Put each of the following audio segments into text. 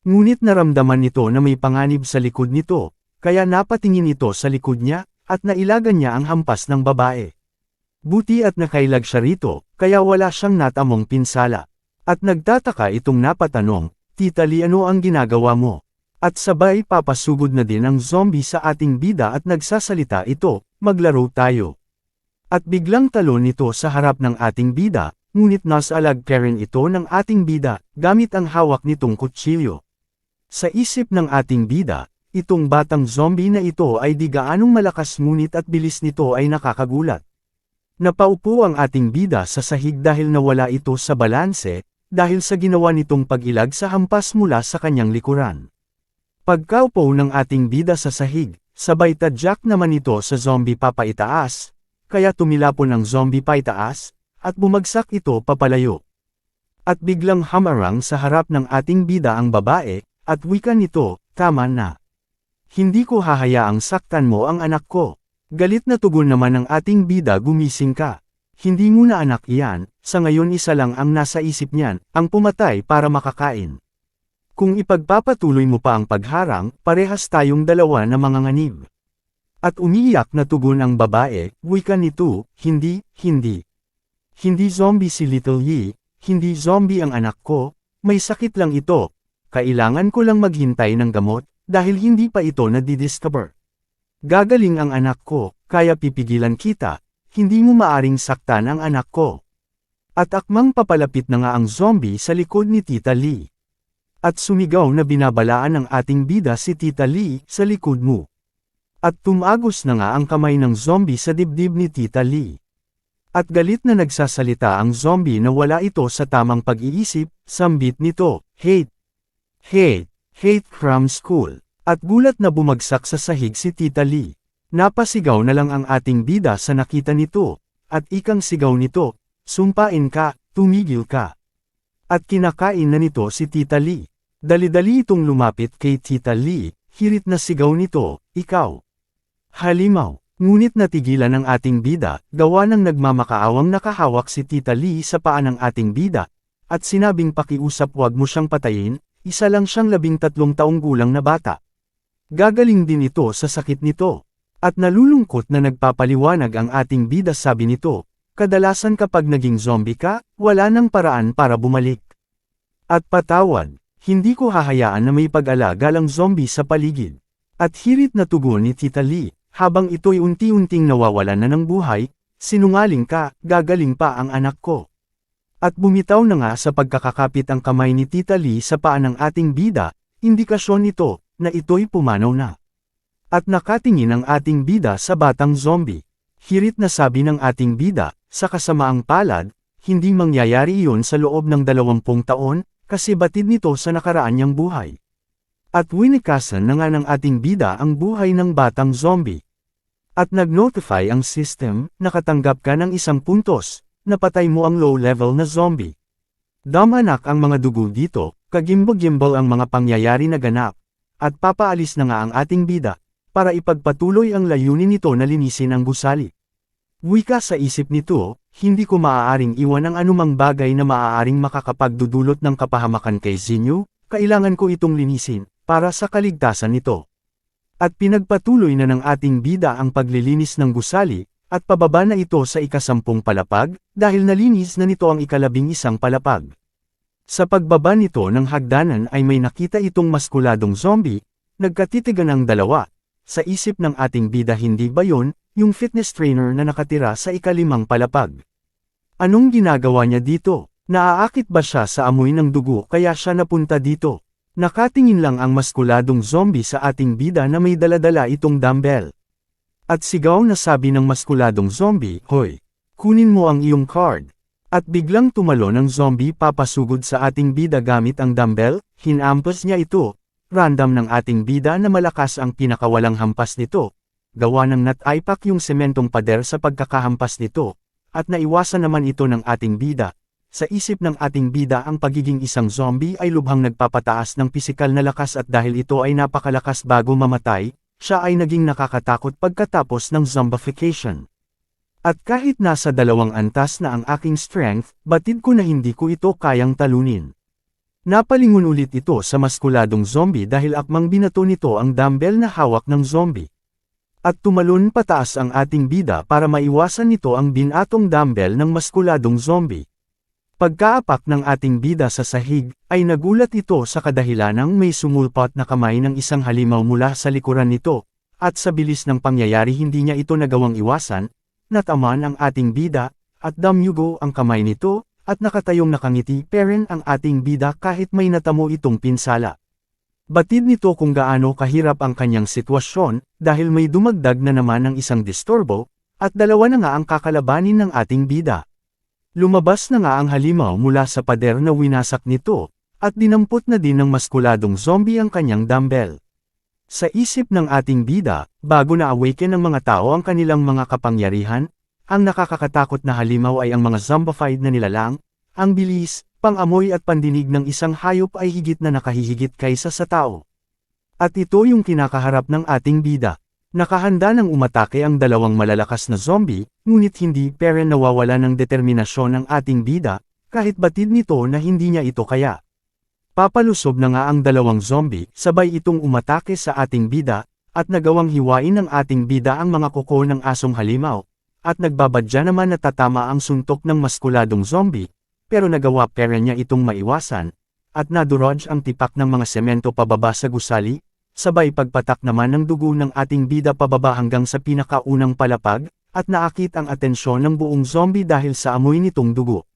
Ngunit naramdaman nito na may panganib sa likod nito, kaya napatingin ito sa likod niya, at nailagan niya ang hampas ng babae. Buti at nakailag siya rito, kaya wala siyang natamong pinsala. At nagtataka itong napatanong, Tita Lee, ano ang ginagawa mo? At sabay papasugod na din ang zombie sa ating bida at nagsasalita ito, maglaro tayo. At biglang talon nito sa harap ng ating bida, ngunit nasalag pa rin ito ng ating bida, gamit ang hawak nitong kutsilyo. Sa isip ng ating bida, itong batang zombie na ito ay di gaanong malakas ngunit at bilis nito ay nakakagulat. Napaupo ang ating bida sa sahig dahil nawala ito sa balanse, dahil sa ginawa nitong pag-ilag sa hampas mula sa kanyang likuran. Pagkaupo ng ating bida sa sahig, sabay tadyak naman ito sa zombie papaitaas, kaya tumilapon ang zombie paitaas, at bumagsak ito papalayo. At biglang hamarang sa harap ng ating bida ang babae, at wika nito, tama na. Hindi ko hahayaang saktan mo ang anak ko. Galit na tugon naman ng ating bida, gumising ka. Hindi mo na anak iyan, sa ngayon isa lang ang nasa isip niyan, ang pumatay para makakain. Kung ipagpapatuloy mo pa ang pagharang, parehas tayong dalawa na manganganib. At umiiyak na tugon ang babae, wika nito, hindi. Hindi zombie si Little Yi, hindi zombie ang anak ko, may sakit lang ito. Kailangan ko lang maghintay ng gamot, dahil hindi pa ito nadidiscover. Gagaling ang anak ko, kaya pipigilan kita, hindi mo maaring saktan ang anak ko. At akmang papalapit na nga ang zombie sa likod ni Tita Lee. At sumigaw na binabalaan ng ating bida si Tita Lee, sa likod mo. At tumagos na nga ang kamay ng zombie sa dibdib ni Tita Lee. At galit na nagsasalita ang zombie na wala ito sa tamang pag-iisip, sambit nito, hate from school. At gulat na bumagsak sa sahig si Tita Lee. Napasigaw na lang ang ating bida sa nakita nito, at ikang sigaw nito, sumpain ka, tumigil ka. At kinakain na nito si Tita Lee. Dali-dali itong lumapit kay Tita Lee, hirit na sigaw nito, ikaw. Halimaw, ngunit natigilan ng ating bida, gawa ng nagmamakaawang nakahawak si Tita Lee sa paa ng ating bida, at sinabing pakiusap wag mo siyang patayin, isa lang siyang 13 taong gulang na bata. Gagaling din ito sa sakit nito. At nalulungkot na nagpapaliwanag ang ating bida, sabi nito, kadalasan kapag naging zombie ka, wala nang paraan para bumalik. At patawad, hindi ko hahayaan na may pag-alagalang zombie sa paligid. At hirit na tugon ni Tita Lee, habang ito'y unti-unting nawawalan na ng buhay, sinungaling ka, gagaling pa ang anak ko. At bumitaw na nga sa pagkakakapit ang kamay ni Tita Lee sa paa ng ating bida, indikasyon ito, na ito'y pumanaw na. At nakatingin ang ating bida sa batang zombie. Hirit na sabi ng ating bida, sa kasamaang palad, hindi mangyayari iyon sa loob ng 20 taon, kasi batid nito sa nakaraan niyang buhay. At winikasan na nga ng ating bida ang buhay ng batang zombie. At nag-notify ang system, nakatanggap ka ng 1 puntos, napatay mo ang low-level na zombie. Damanak ang mga dugo dito, kagimbal-gimbal ang mga pangyayari na ganap, at papaalis na nga ang ating bida, para ipagpatuloy ang layunin nito na linisin ang gusali. Wika sa isip nito, hindi ko maaaring iwan ang anumang bagay na maaaring makakapagdudulot ng kapahamakan kay Zinyu, kailangan ko itong linisin, para sa kaligtasan nito. At pinagpatuloy na ng ating bida ang paglilinis ng gusali, at pababa na ito sa ika-10 palapag, dahil nalinis na nito ang ika-11 palapag. Sa pagbaba nito ng hagdanan ay may nakita itong maskuladong zombie, nagkatitigan ng dalawa. Sa isip ng ating bida, hindi ba yun, yung fitness trainer na nakatira sa ika-5 palapag? Anong ginagawa niya dito? Naaakit ba siya sa amoy ng dugo kaya siya napunta dito? Nakatingin lang ang maskuladong zombie sa ating bida na may daladala itong dumbbell. At sigaw na sabi ng maskuladong zombie, hoy, kunin mo ang iyong card. At biglang tumalon ang zombie papasugod sa ating bida gamit ang dumbbell, hinampas niya ito. Random ng ating bida na malakas ang pinakawalang hampas nito. Gawa ng nataipak yung sementong pader sa pagkakahampas nito. At naiwasan naman ito ng ating bida. Sa isip ng ating bida, ang pagiging isang zombie ay lubhang nagpapataas ng pisikal na lakas, at dahil ito ay napakalakas bago mamatay, siya ay naging nakakatakot pagkatapos ng zombification. At kahit nasa 2 antas na ang aking strength, batid ko na hindi ko ito kayang talunin. Napalingon ulit ito sa maskuladong zombie dahil akmang binato nito ang dumbbell na hawak ng zombie. At tumalon pataas ang ating bida para maiwasan nito ang binatong dumbbell ng maskuladong zombie. Pagkaapak ng ating bida sa sahig, ay nagulat ito sa kadahilanang may sumulpot na kamay ng isang halimaw mula sa likuran nito, at sa bilis ng pangyayari hindi niya ito nagawang iwasan, natamaan ang ating bida, at damyugo ang kamay nito, at nakatayong nakangiti peren ang ating bida kahit may natamo itong pinsala. Batid nito kung gaano kahirap ang kanyang sitwasyon, dahil may dumagdag na naman ng isang disturbo, at dalawa na nga ang kakalabanin ng ating bida. Lumabas na nga ang halimaw mula sa pader na winasak nito, at dinampot na din ng maskuladong zombie ang kanyang dumbbell. Sa isip ng ating bida, bago na-awaken ng mga tao ang kanilang mga kapangyarihan, ang nakakakatakot na halimaw ay ang mga zombified na nilalang, ang bilis, pang-amoy at pandinig ng isang hayop ay higit na nakahihigit kaysa sa tao. At ito yung kinakaharap ng ating bida. Nakahanda ng umatake ang dalawang malalakas na zombie, ngunit hindi peren nawawala ng determinasyon ng ating bida, kahit batid nito na hindi niya ito kaya. Papalusob na nga ang dalawang zombie, sabay itong umatake sa ating bida, at nagawang hiwain ng ating bida ang mga kuko ng asong halimaw, at nagbabadya naman na tatama ang suntok ng maskuladong zombie, pero nagawa peren niya itong maiwasan, at nadurog ang tipak ng mga semento pababa sa gusali, sabay pagpatak naman ng dugo ng ating bida pababa hanggang sa pinakaunang palapag, at naakit ang atensyon ng buong zombie dahil sa amoy nitong dugo.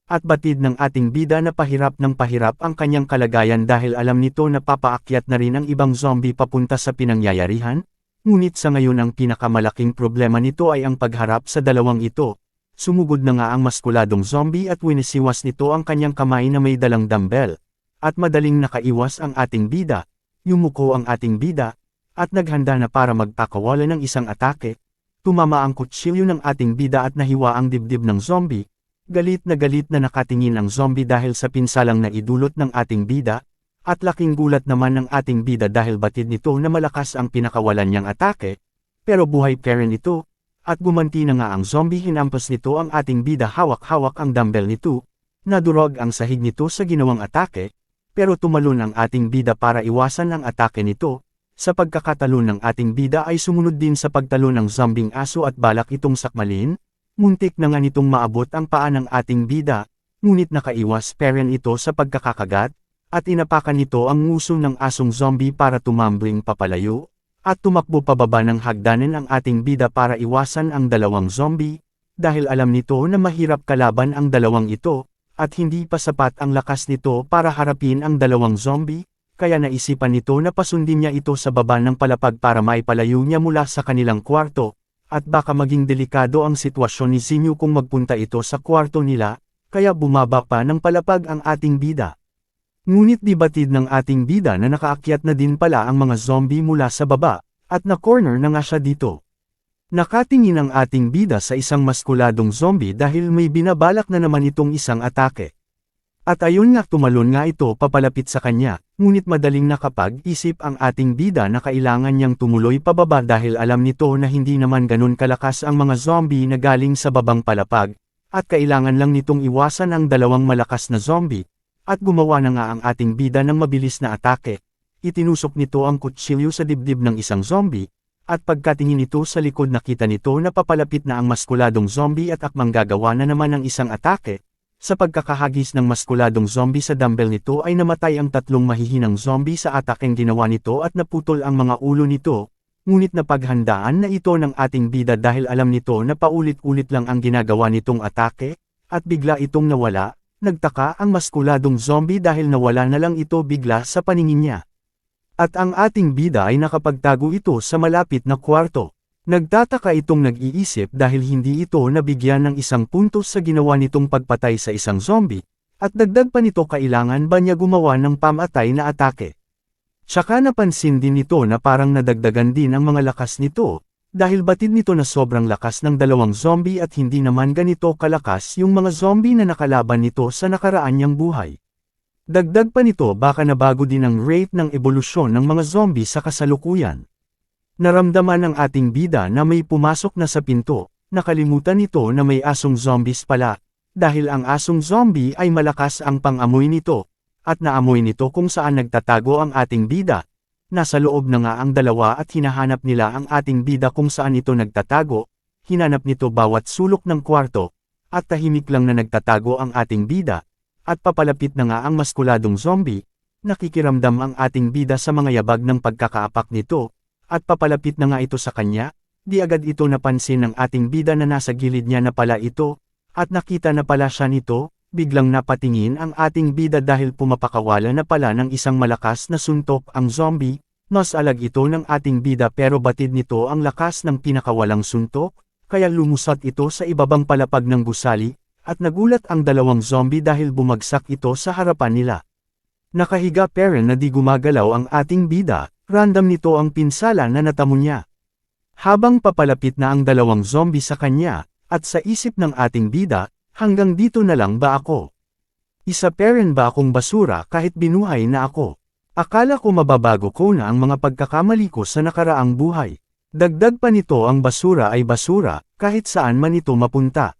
At batid ng ating bida na pahirap ng pahirap ang kanyang kalagayan dahil alam nito na papaakyat na rin ang ibang zombie papunta sa pinangyayarihan, ngunit sa ngayon ang pinakamalaking problema nito ay ang pagharap sa dalawang ito. Sumugod na nga ang maskuladong zombie at winisiwas nito ang kanyang kamay na may dalang dumbbell, at madaling nakaiwas ang ating bida. Yumuko ang ating bida, at naghanda na para magpakawala ng isang atake. Tumama ang kutsilyo ng ating bida at nahiwa ang dibdib ng zombie. Galit na nakatingin ang zombie dahil sa pinsalang na idulot ng ating bida, at laking gulat naman ng ating bida dahil batid nito na malakas ang pinakawalan niyang atake, pero buhay peren ito, at gumanti na nga ang zombie hinampas nito ang ating bida hawak-hawak ang dumbbell nito, nadurog ang sahig nito sa ginawang atake, pero tumalon ang ating bida para iwasan ang atake nito. Sa pagkakatalon ng ating bida ay sumunod din sa pagtalon ng zombing aso at balak itong sakmalin, muntik na nga nitong maabot ang paa ng ating bida, ngunit nakaiwas peren ito sa pagkakakagat, at inapakan nito ang nguso ng asong zombie para tumambling papalayo, at tumakbo pababa ng hagdanan ang ating bida para iwasan ang dalawang zombie, dahil alam nito na mahirap kalaban ang dalawang ito, at hindi pa sapat ang lakas nito para harapin ang dalawang zombie, kaya naisipan nito na pasundin niya ito sa baba ng palapag para maipalayo niya mula sa kanilang kwarto, at baka maging delikado ang sitwasyon ni Zinyu kung magpunta ito sa kwarto nila, kaya bumaba pa ng palapag ang ating bida. Ngunit di batid ng ating bida na nakaakyat na din pala ang mga zombie mula sa baba, at na-corner na nga siya dito. Nakatingin ang ating bida sa isang maskuladong zombie dahil may binabalak na naman itong isang atake. At ayun nga tumalon nga ito papalapit sa kanya, ngunit madaling nakapag-isip ang ating bida na kailangan niyang tumuloy pababa dahil alam nito na hindi naman ganun kalakas ang mga zombie na galing sa babang palapag, at kailangan lang nitong iwasan ang dalawang malakas na zombie, at gumawa na nga ang ating bida ng mabilis na atake. Itinusok nito ang kutsilyo sa dibdib ng isang zombie, at pagkatingin nito sa likod nakita nito na papalapit na ang maskuladong zombie at akmang gagawa na naman ng isang atake. Sa pagkakahagis ng maskuladong zombie sa dumbbell nito ay namatay ang tatlong mahihinang zombie sa atakeng ginawa nito at naputol ang mga ulo nito, ngunit napaghandaan na ito ng ating bida dahil alam nito na paulit-ulit lang ang ginagawa nitong atake, at bigla itong nawala. Nagtaka ang maskuladong zombie dahil nawala na lang ito bigla sa paningin niya. At ang ating bida ay nakapagtago ito sa malapit na kwarto. Nagtataka itong nag-iisip dahil hindi ito nabigyan ng isang puntos sa ginawa nitong pagpatay sa isang zombie, at dagdag pa nito kailangan ba niya gumawa ng pamatay na atake. Tsaka napansin din nito na parang nadagdagan din ang mga lakas nito, dahil batid nito na sobrang lakas ng dalawang zombie at hindi naman ganito kalakas yung mga zombie na nakalaban nito sa nakaraan niyang buhay. Dagdag pa nito baka nabago din ang rate ng ebolusyon ng mga zombie sa kasalukuyan. Naramdaman ng ating bida na may pumasok na sa pinto, nakalimutan nito na may asong zombies pala, dahil ang asong zombie ay malakas ang pang-amoy nito, at naamoy nito kung saan nagtatago ang ating bida. Nasa loob na nga ang dalawa at hinahanap nila ang ating bida kung saan ito nagtatago, hinanap nito bawat sulok ng kwarto, at tahimik lang na nagtatago ang ating bida, at papalapit na nga ang maskuladong zombie, nakikiramdam ang ating bida sa mga yabag ng pagkakaapak nito, at papalapit na nga ito sa kanya, di agad ito napansin ng ating bida na nasa gilid niya na pala ito, at nakita na pala siya nito, biglang napatingin ang ating bida dahil pumapakawala na pala ng isang malakas na suntok ang zombie, mas alag ito ng ating bida pero batid nito ang lakas ng pinakawalang suntok, kaya lumusot ito sa ibabang palapag ng gusali, at nagulat ang dalawang zombie dahil bumagsak ito sa harapan nila. Nakahiga pero na di gumagalaw ang ating bida, random nito ang pinsala na natamo niya. Habang papalapit na ang dalawang zombie sa kanya, at sa isip ng ating bida, hanggang dito na lang ba ako? Isa pa rin ba akong basura kahit binuhay na ako? Akala ko mababago ko na ang mga pagkakamali ko sa nakaraang buhay. Dagdag pa nito ang basura ay basura, kahit saan man ito mapunta.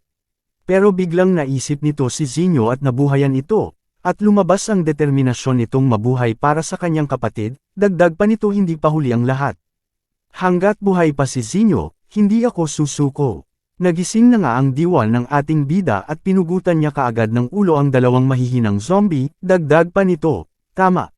Pero biglang naisip nito si Zinyo at nabuhayan ito, at lumabas ang determinasyon nitong mabuhay para sa kanyang kapatid, dagdag pa nito hindi pa huli ang lahat. Hanggat buhay pa si Zinyo, hindi ako susuko. Nagising na nga ang diwa ng ating bida at pinugutan niya kaagad ng ulo ang dalawang mahihinang zombie, dagdag pa nito, tama.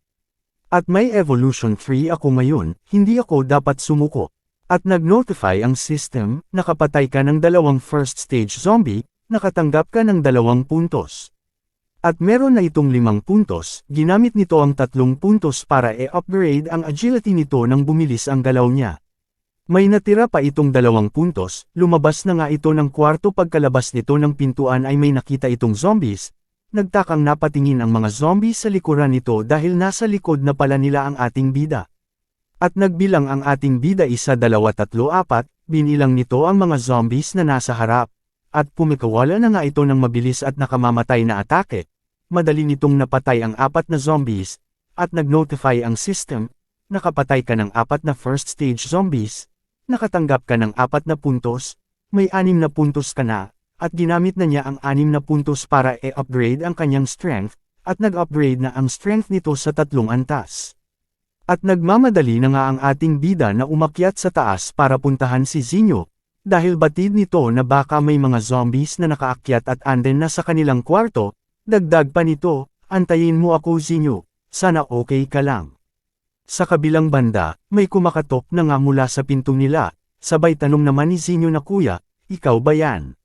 At may evolution 3 ako ngayon, hindi ako dapat sumuko. At nag-notify ang system, nakapatay ka ng dalawang first stage zombie, nakatanggap ka ng 2 puntos. At meron na itong 5 puntos, ginamit nito ang 3 puntos para e-upgrade ang agility nito nang bumilis ang galaw niya. May natira pa itong 2 puntos, lumabas na nga ito ng kwarto pagkalabas nito ng pintuan ay may nakita itong zombies. Nagtakang napatingin ang mga zombie sa likuran nito dahil nasa likod na pala nila ang ating bida. At nagbilang ang ating bida 1, 2, 3, 4, binilang nito ang mga zombies na nasa harap. At pumikawala na nga ito ng mabilis at nakamamatay na atake. Madali nitong napatay ang 4 na zombies, at nag-notify ang system, nakapatay ka ng 4 na first stage zombies, nakatanggap ka ng 4 na puntos, may 6 na puntos ka na, at ginamit na niya ang 6 na puntos para e-upgrade ang kanyang strength, at nag-upgrade na ang strength nito sa 3 antas. At nagmamadali na nga ang ating bida na umakyat sa taas para puntahan si Zinyo, dahil batid nito na baka may mga zombies na nakaakyat at anden na sa kanilang kwarto, dagdag pa nito, antayin mo ako Zinyo, sana okay ka lang. Sa kabilang banda, may kumakatok na nga mula sa pinto nila, sabay tanong naman ni Zinyo na kuya, ikaw ba yan?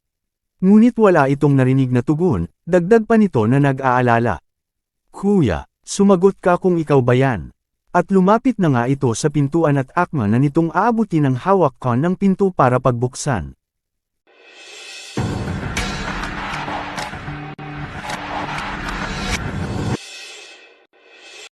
Ngunit wala itong narinig na tugon, dagdag pa nito na nag-aalala. Kuya, sumagot ka kung ikaw ba yan. At lumapit na nga ito sa pintuan at akma na nitong aabutin ang hawak ko ng pinto para pagbuksan.